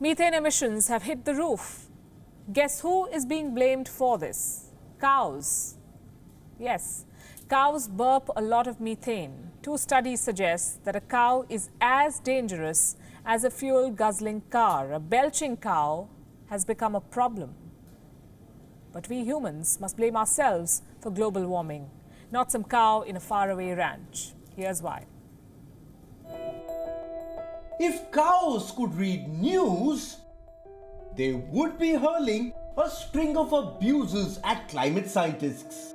Methane emissions have hit the roof. Guess who is being blamed for this? Cows. Yes, cows burp a lot of methane. Two studies suggest that a cow is as dangerous as a fuel-guzzling car. A belching cow has become a problem. But we humans must blame ourselves for global warming, not some cow in a faraway ranch. Here's why. If cows could read news, they would be hurling a string of abuses at climate scientists.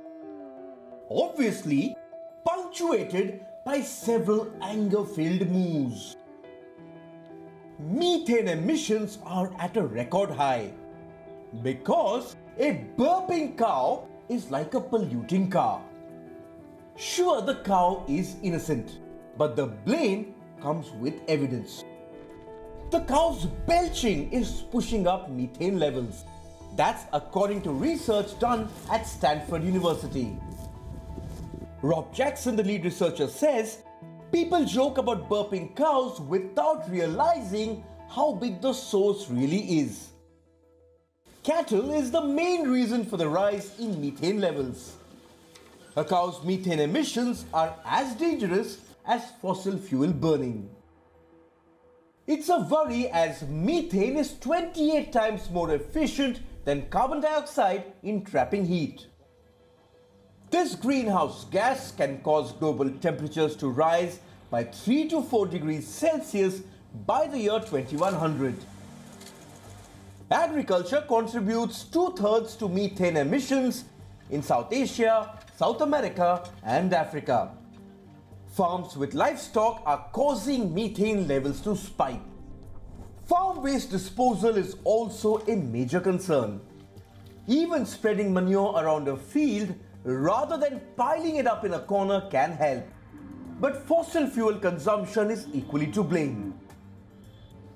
Obviously, punctuated by several anger-filled moos. Methane emissions are at a record high because a burping cow is like a polluting car. Sure, the cow is innocent, but the blame comes with evidence. The cow's belching is pushing up methane levels. That's according to research done at Stanford University. Rob Jackson, the lead researcher, says people joke about burping cows without realizing how big the source really is. Cattle is the main reason for the rise in methane levels. A cow's methane emissions are as dangerous as fossil fuel burning. It's a worry as methane is 28 times more efficient than carbon dioxide in trapping heat. This greenhouse gas can cause global temperatures to rise by 3 to 4 degrees Celsius by the year 2100. Agriculture contributes 2/3 to methane emissions in South Asia, South America and Africa. Farms with livestock are causing methane levels to spike. Farm waste disposal is also a major concern. Even spreading manure around a field rather than piling it up in a corner can help. But fossil fuel consumption is equally to blame.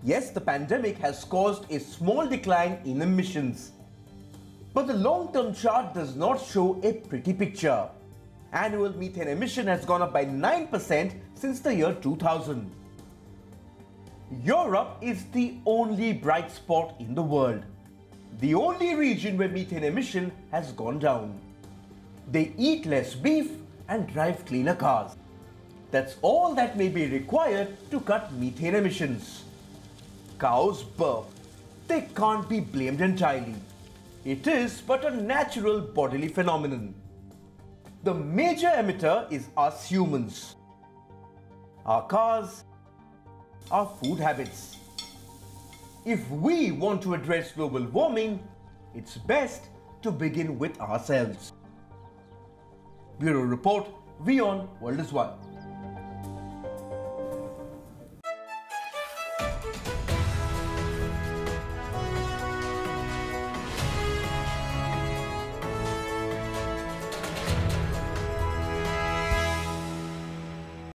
Yes, the pandemic has caused a small decline in emissions. But the long-term chart does not show a pretty picture. Annual methane emission has gone up by 9% since the year 2000. Europe is the only bright spot in the world. The only region where methane emission has gone down. They eat less beef and drive cleaner cars. That's all that may be required to cut methane emissions. Cows burp. They can't be blamed entirely. It is but a natural bodily phenomenon. The major emitter is us humans. Our cars, our food habits. If we want to address global warming, it's best to begin with ourselves. Bureau Report, WION, World is One.